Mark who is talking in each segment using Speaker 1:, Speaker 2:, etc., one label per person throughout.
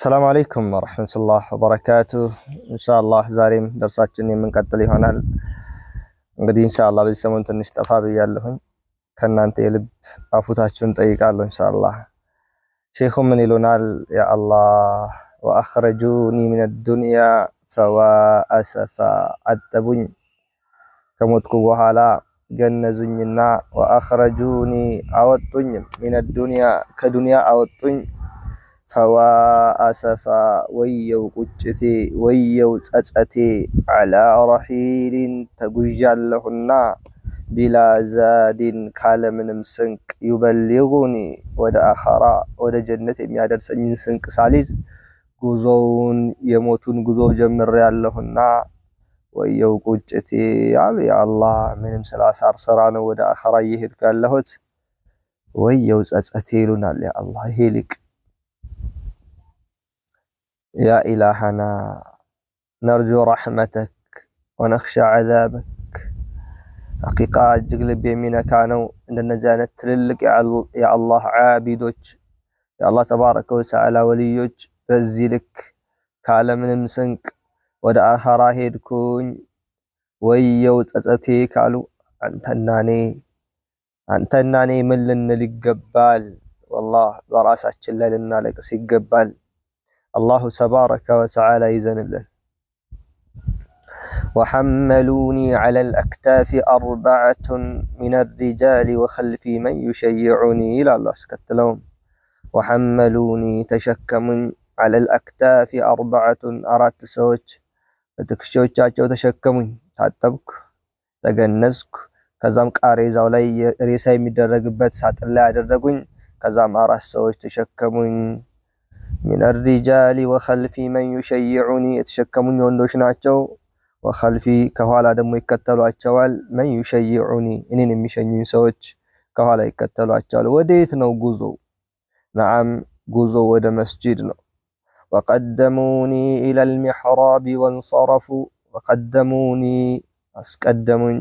Speaker 1: السلام عليكم ورحمة الله وبركاته إن شاء الله زاريم درساتنا من قتل يهونال እንግዲህ ኢንሻአላህ በዚህ ሰሞን ትንሽ ጠፋ ብያለሁኝ ከናንተ የልብ አፉታችሁን ጠይቃለሁ ኢንሻአላህ ሼኹ ምን ይሉናል ያ አላህ وأخرجوني من الدنيا فوا أسفا عذبوني ከሞትኩ በኋላ ገነዙኝና وأخرجوني አወጡኝ من الدنيا ከዱንያ አወጡኝ فوا أسفا ويو قجتي ويو تسأتي على رحيل تقجالهنا بلا زاد كالمن مسنك يبلغني ودا آخرا ودا جنة ميادر سنين سنك ساليز قزون يموتون قزو جمر يالهنا ويو قجتي يا الله من مسلاسار سران ودا آخرا يهد كاللهت ويو تسأتي لنا يا الله هيلك يا إلهنا نرجو رحمتك ونخشى عذابك حقيقة جقلب يمينك كانوا إن النجانة تللك يا الله عابدك يا الله تبارك وتعالى وليك بزلك كالا من مسنك ودا آخر هيدكون ويوت أزأتي كالو أنت الناني من لن لقبال والله براسك لنا لك سيقبال الله تبارك وتعالى يزن له وحملوني على الأكتاف 4 من الرجال وخلفي من يشيعني إلى الله سكت لهم وحملوني تشكمون على الأكتاف 4 أرات سوج فتكشوچاچو تشكمون ታጠብኩ ተገነዝኩ ከዛም ቃሬዛው ላይ ሬሳ የሚደረግበት ሳጥን ላይ አደረጉኝ ከዛም 4 ሰዎች ተሸከሙኝ من الرجال وخلفي من يشيعني يتشكمون ወንዶች ናቸው وخلفي ከኋላ ደግሞ ይከተሏቸዋል من يشيعني እኔን የሚሸኙኝ ሰዎች ከኋላ ይከተሏቸዋል ወዴት ነው ጉዞ نعم ጉዞ ወደ መስጂድ ነው وقدموني الى المحراب وانصرفوا وقدموني اسقدمون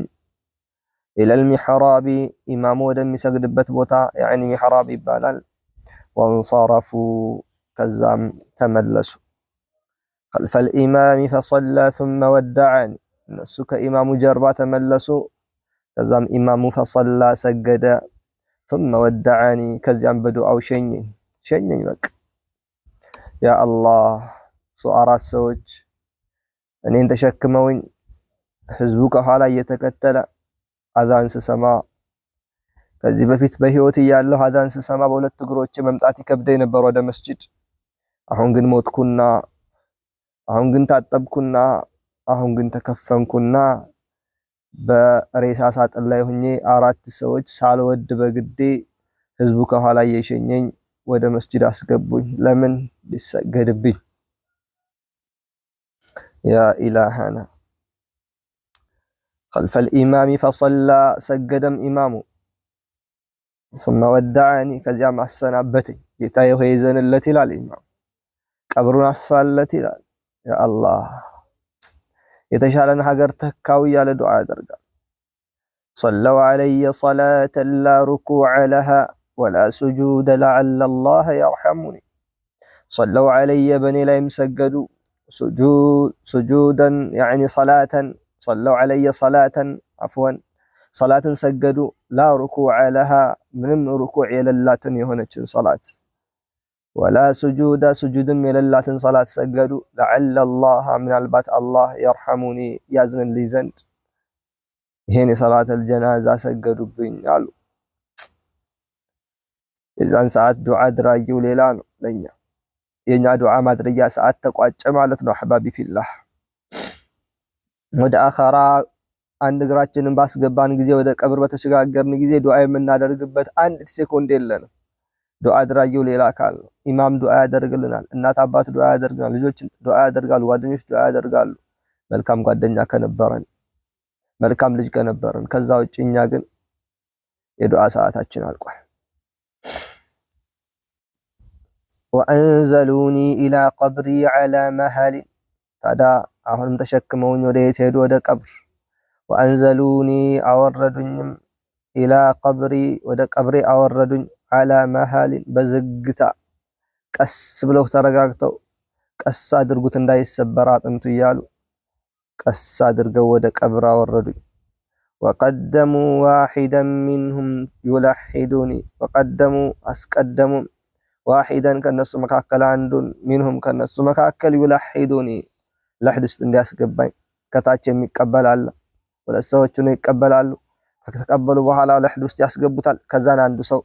Speaker 1: الى المحراب امام ወደሚሰግድበት ቦታ يعني محراب ይባላል وانصرفوا كزام تملسوا خلف الإمام فصلى ثم ودعني نسك إمام جربا تملسوا كزام إمام فصلى سجد ثم ودعني كزام بدو أو شيني بك يا الله سؤارات سوج أن انت شكموين حزبك حالا يتكتل أذان سسما ከዚህ በፊት በህይወት ያለው አዛን ስሰማ በሁለት እግሮች መምጣት ይከብደኝ ነበር ወደ መስጂድ አሁን ግን ሞትኩና አሁን ግን ታጠብኩና አሁን ግን ተከፈንኩና በሬሳ ሳጥን ላይ ሆኜ 4 ሰዎች ሳልወድ በግዴ ህዝቡ ከኋላ እየሸኘኝ ወደ መስጂድ አስገቡኝ ለምን ሊሰገድብኝ يا إلهنا خلف الإمام فصلى سجدم إمامه ثم ودعني كزيام السنابتي يتايه هيزن التي لا الإمام قبرنا أسفل التي لا يا الله يتشالن حقر تكاوي على دعاء درقال صلوا علي صلاة لا ركوع لها ولا سجود لعل الله يرحمني صلوا علي بني لا يمسجدوا سجودا يعني صلاة صلوا علي صلاة عفوا صلاة سجدوا لا ركوع لها من ركوع يللاتن يهونچن صلاة ولا سجود يللاتن صلاة سجدوا لعل الله من البات الله يرحمني يزن لي زند هنا صلاة الجنازة سجدوا بين قالوا إذا ساعات دعاء دراجي وليلا ነው ለኛ የኛ ዱዓ ማድረጊያ ሰዓት ተቋጨ ማለት ነው احبابي في الله ወደ አኺራ አንድ እግራችንን ባስገባን ጊዜ ወደ ቀብር በተሸጋገርን ጊዜ ዱዓ የምናደርግበት አንድ ሴኮንድ የለንም ዱዓ አድራጊው ሌላ አካል ነው ኢማም ዱዓ ያደርግልናል እናት አባት ዱዓ ያደርጋሉ ልጆች ዱዓ ያደርጋሉ ጓደኞች ዱዓ ያደርጋሉ መልካም ጓደኛ ከነበረን መልካም ልጅ ከነበረን ከዛ ውጭ እኛ ግን የዱዓ ሰዓታችን አልቋል وانزلوني الى قبري على مهل ታዲያ አሁንም ተሸክመውኝ ወደ የት ሄዱ ወደ ቀብር وأنزلوني أوردني إلى قبري ود قبري أوردني على مهال بزقتا قس بلو ترغاغتو ቀስ አድርጉት እንዳይሰበር አጥንቱ እያሉ ቀስ አድርገው ወደ ቀብር አወረዱኝ። ወቀደሙ ዋሂደን ሚንሁም ዩለሒዱኒ ወቀደሙ አስቀደሙ ዋሂደን ከነሱ መካከል አንዱን ሚንሁም ከነሱ መካከል ዩለሒዱኒ ለሕድ ውስጥ እንዲያስገባኝ ከታች የሚቀበል አለ። ሁለት ሰዎች ነው ይቀበላሉ። ከተቀበሉ በኋላ ለሕድ ውስጥ ያስገቡታል። ከዛን አንዱ ሰው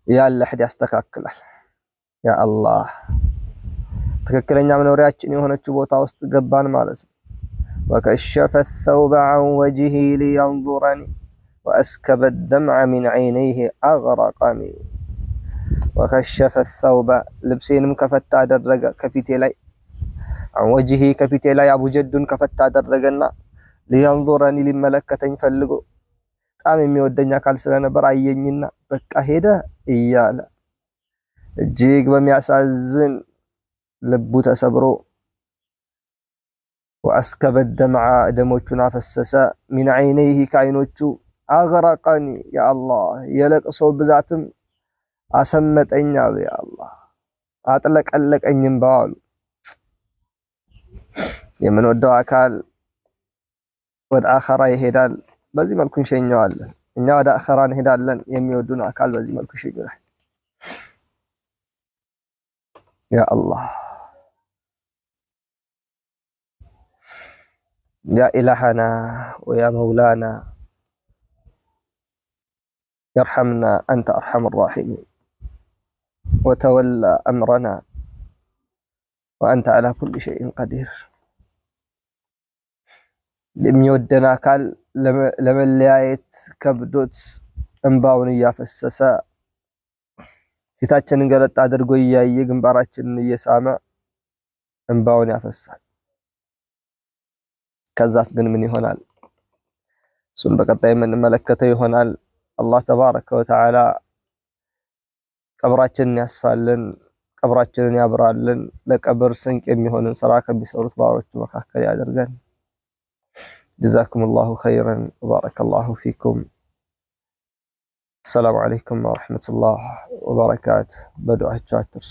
Speaker 1: ያን ለሕድ ያስተካክላል። ያ አላህ ትክክለኛ መኖሪያችን የሆነችው ቦታ ውስጥ ገባን ማለት ነው። ወከሸፈ الثوب عن وجهه لينظرني وأسكب الدمع من عينيه أغرقني وكشف الثوب ልብሴንም ከፈታ አደረገ ከፊቴ ላይ عن وجهه ከፊቴ ላይ አቡ ጀዱን ከፈታ አደረገና لينظرني ሊመለከተኝ ፈልጎ በጣም የሚወደኝ አካል ስለነበር አየኝና በቃ ሄደ እያለ እጅግ በሚያሳዝን ልቡ ተሰብሮ وأسكب الدمع ደሞቹን አፈሰሰ من عينيه ከዓይኖቹ أغرقني يا الله የለቅሶ ብዛትም አሰመጠኝ አሉ ያ አላህ አጥለቀለቀኝም ባሉ የምንወደው አካል ወደ አኺራ ይሄዳል። በዚህ መልኩ እንሸኘዋለን። እኛ ወደ አኺራ እንሄዳለን። የሚወዱን አካል በዚህ መልኩ ይሸኙናል። ያ አላህ ያ ኢላሃና ወያ መውላና يرحمنا أنت أرحم الراحمين وتولى أمرنا وأنت على كل شيء قدير የሚወደን አካል ለመለያየት ከብዶት እንባውን እያፈሰሰ ፊታችንን ገለጥ አድርጎ እያየ ግንባራችንን እየሳመ እንባውን ያፈሳል። ከዛስ ግን ምን ይሆናል? እሱን በቀጣይ የምንመለከተው ይሆናል። አላህ ተባረከ ወተዓላ ቀብራችንን ያስፋልን፣ ቀብራችንን ያብራልን፣ ለቀብር ስንቅ የሚሆንን ስራ ከሚሰሩት ባሮቹ መካከል ያደርገን። ጀዛኩሙላሁ ኸይረን ወባረከላሁ ፊኩም። ሰላም አለይኩም ወራህመቱላህ ወበረካቱህ። በዱዓችሁ አትርሱ።